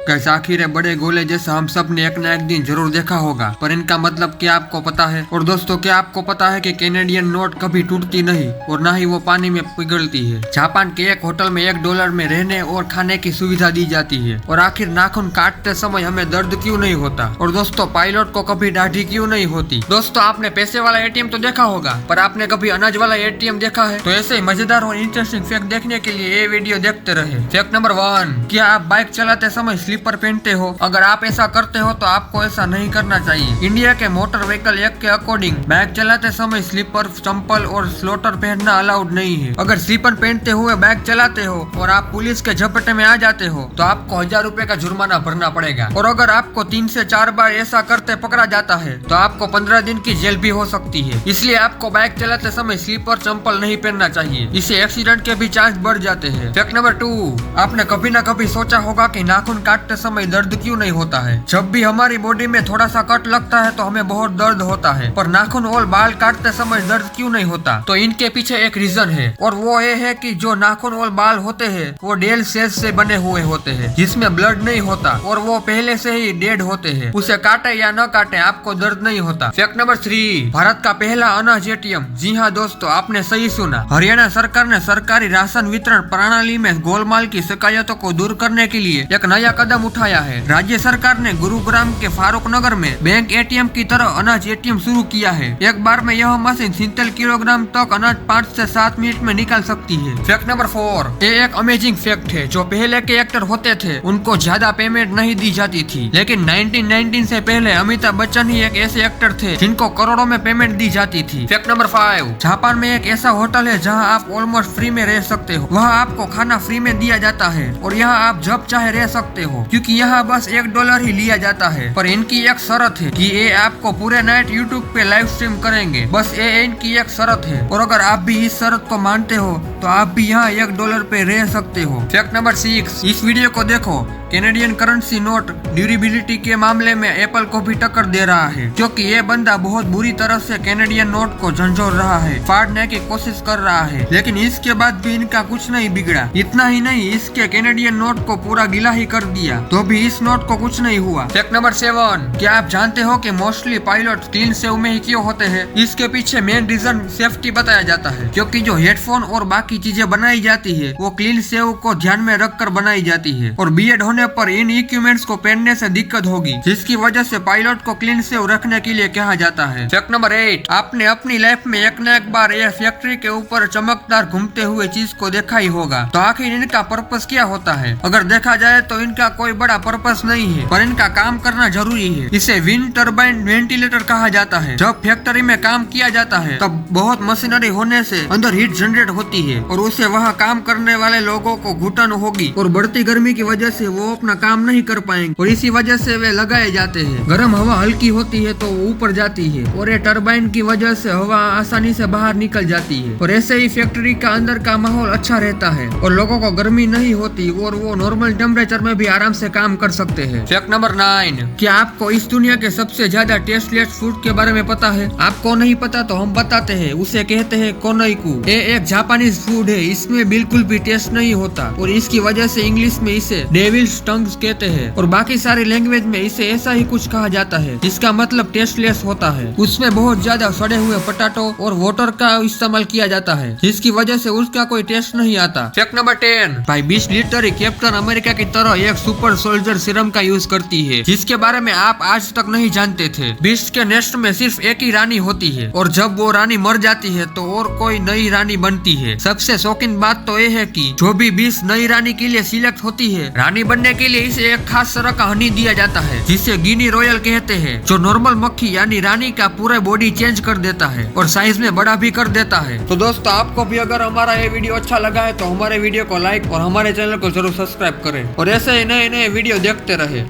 कैसे आखिर है बड़े गोले जैसा हम सब ने एक न एक दिन जरूर देखा होगा, पर इनका मतलब क्या आपको पता है? और दोस्तों, क्या आपको पता है कि कैनेडियन नोट कभी टूटती नहीं और ना ही वो पानी में पिघलती है। जापान के एक होटल में $1 में रहने और खाने की सुविधा दी जाती है। और आखिर नाखून काटते समय हमें दर्द क्यों नहीं होता? और दोस्तों, पायलट को कभी दाढ़ी क्यों नहीं होती? दोस्तों, आपने पैसे वाला एटीएम तो देखा होगा, पर आपने कभी अनाज वाला एटीएम देखा है? तो ऐसे ही मजेदार और इंटरेस्टिंग फैक्ट देखने के लिए ये वीडियो देखते रहे। फैक्ट नंबर 1, क्या आप बाइक चलाते समय स्लीपर पहनते हो? अगर आप ऐसा करते हो तो आपको ऐसा नहीं करना चाहिए। इंडिया के मोटर व्हीकल एक्ट के अकॉर्डिंग बाइक चलाते समय स्लीपर, चंपल और स्लोटर पहनना अलाउड नहीं है। अगर स्लीपर पहनते हुए बाइक चलाते हो और आप पुलिस के झपटे में आ जाते हो तो आपको 1000 रुपए का जुर्माना भरना पड़ेगा। और अगर आपको 3 से 4 बार ऐसा करते पकड़ा जाता है तो आपको 15 दिन की जेल भी हो सकती है। इसलिए आपको बाइक चलाते समय स्लीपर, चंपल नहीं पहनना चाहिए। इससे एक्सीडेंट के भी चांस बढ़ जाते हैं। फैक्ट नंबर 2, आपने कभी न कभी सोचा होगा कि नाखून काटते समय दर्द क्यों नहीं होता है? जब भी हमारी बॉडी में थोड़ा सा कट लगता है तो हमें बहुत दर्द होता है, पर नाखून और बाल काटते समय दर्द क्यों नहीं होता? तो इनके पीछे एक रीजन है, और वो ये है कि जो नाखून और बाल होते हैं वो डेड सेल्स से बने हुए होते हैं, जिसमें ब्लड नहीं होता और वो पहले से ही डेड होते हैं। उसे काटे या न काटे आपको दर्द नहीं होता। फैक्ट नंबर 3, भारत का पहला अनाज एटीएम। जी हाँ दोस्तों, आपने सही सुना। हरियाणा सरकार ने सरकारी राशन वितरण प्रणाली में गोलमाल की शिकायतों को दूर करने के लिए एक नया कदम उठाया है। राज्य सरकार ने गुरुग्राम के फारूक नगर में बैंक एटीएम की तरह अनाज एटीएम शुरू किया है। एक बार में यह मशीन 73 किलोग्राम तक अनाज 5 से 7 मिनट में निकाल सकती है। फैक्ट नंबर 4, ये एक अमेजिंग फैक्ट है। जो पहले के एक्टर होते थे उनको ज्यादा पेमेंट नहीं दी जाती थी, लेकिन 1919 से पहले अमिताभ बच्चन ही एक ऐसे एक्टर थे जिनको करोड़ों में पेमेंट दी जाती थी। फैक्ट नंबर 5, जापान में एक ऐसा होटल है जहाँ आप ऑलमोस्ट फ्री में रह सकते हो। वहाँ आपको खाना फ्री में दिया जाता है और यहाँ आप जब चाहे रह सकते हो, क्योंकि यहाँ बस $1 ही लिया जाता है। पर इनकी एक शर्त है कि ये आपको पूरे नाइट यूट्यूब पे लाइव स्ट्रीम करेंगे। बस ये इनकी एक शर्त है, और अगर आप भी इस शर्त को मानते हो तो आप भी यहाँ $1 पे रह सकते हो। फैक्ट नंबर 6, इस वीडियो को देखो। कैनेडियन करेंसी नोट ड्यूरेबिलिटी के मामले में एप्पल को भी टक्कर दे रहा है, क्योंकि ये बंदा बहुत बुरी तरह से कैनेडियन नोट को झंझोर रहा है, फाड़ने की कोशिश कर रहा है, लेकिन इसके बाद भी इनका कुछ नहीं बिगड़ा। इतना ही नहीं, इसके कैनेडियन नोट को पूरा गीला ही कर दिया, तो भी इस नोट को कुछ नहीं हुआ। फैक्ट नंबर 7, क्या आप जानते हो कि मोस्टली पायलट क्लीन सेव में ही क्यों होते हैं? इसके पीछे मेन रीजन सेफ्टी बताया जाता है, क्योंकि जो हेडफोन और बाकी चीजें बनाई जाती है वो क्लीन सेव को ध्यान में रखकर बनाई जाती है, और बीएड होने पर इन इक्विपमेंट्स को पहनने से दिक्कत होगी, जिसकी वजह से पायलट को क्लीन सेव रखने के लिए कहा जाता है। फैक्ट नंबर 8, आपने अपनी लाइफ में एक न एक बार ये फैक्ट्री के ऊपर चमकदार घूमते हुए चीज को देखा ही होगा। तो आखिर इनका पर्पस क्या होता है? अगर देखा जाए तो इनका कोई बड़ा पर्पस नहीं है, पर इनका काम करना जरूरी है। इसे विंड टर्बाइन वेंटिलेटर कहा जाता है। जब फैक्ट्री में काम किया जाता है तब बहुत मशीनरी होने से अंदर हीट जनरेट होती है, और उसे वहाँ काम करने वाले लोगों को घुटन होगी, और बढ़ती गर्मी की वजह से वो अपना काम नहीं कर पाएंगे, और इसी वजह से वे लगाए जाते हैं। गर्म हवा हल्की होती है तो ऊपर जाती है, और ये टर्बाइन की वजह से हवा आसानी से बाहर निकल जाती है, और ऐसे ही फैक्ट्री का अंदर का माहौल अच्छा रहता है और लोगों को गर्मी नहीं होती, और वो नॉर्मल टेम्परेचर में भी आराम से काम कर सकते हैं। फैक्ट नंबर 9, क्या आपको इस दुनिया के सबसे ज्यादा टेस्टलेस फूड के बारे में पता है? आपको नहीं पता तो हम बताते हैं। उसे कहते हैं कोनोइकू। ये एक जापानीज फूड है। इसमें बिल्कुल भी टेस्ट नहीं होता, और इसकी वजह से इंग्लिश में इसे डेविल्स टंग्स कहते हैं, और बाकी सारी लैंग्वेज में इसे ऐसा ही कुछ कहा जाता है, जिसका मतलब टेस्टलेस होता है। उसमें बहुत ज्यादा सड़े हुए पोटैटो और वाटर का इस्तेमाल किया जाता है, जिसकी वजह से उसका कोई टेस्ट नहीं आता। फैक्ट नंबर 10, भाई 20 लीटर कैप्टन अमेरिका की तरह एक सुपर सोल्जर सीरम का यूज करती है, जिसके बारे में आप आज तक नहीं जानते थे। बीस्ट के नेस्ट में सिर्फ एक ही रानी होती है, और जब वो रानी मर जाती है तो और कोई नई रानी बनती है। सबसे शौकीन बात तो ये है कि जो भी 20 नई रानी के लिए सिलेक्ट होती है, रानी बनने के लिए इसे एक खास तरह का हनी दिया जाता है, जिसे गिनी रॉयल कहते हैं, जो नॉर्मल मक्खी यानी रानी का पूरा बॉडी चेंज कर देता है और साइज में बड़ा भी कर देता है। तो दोस्तों, आपको भी अगर हमारा ये वीडियो अच्छा लगा है तो हमारे वीडियो को लाइक और हमारे चैनल को जरूर सब्सक्राइब करें, और ऐसे ही नए नए वीडियो देखते रहे।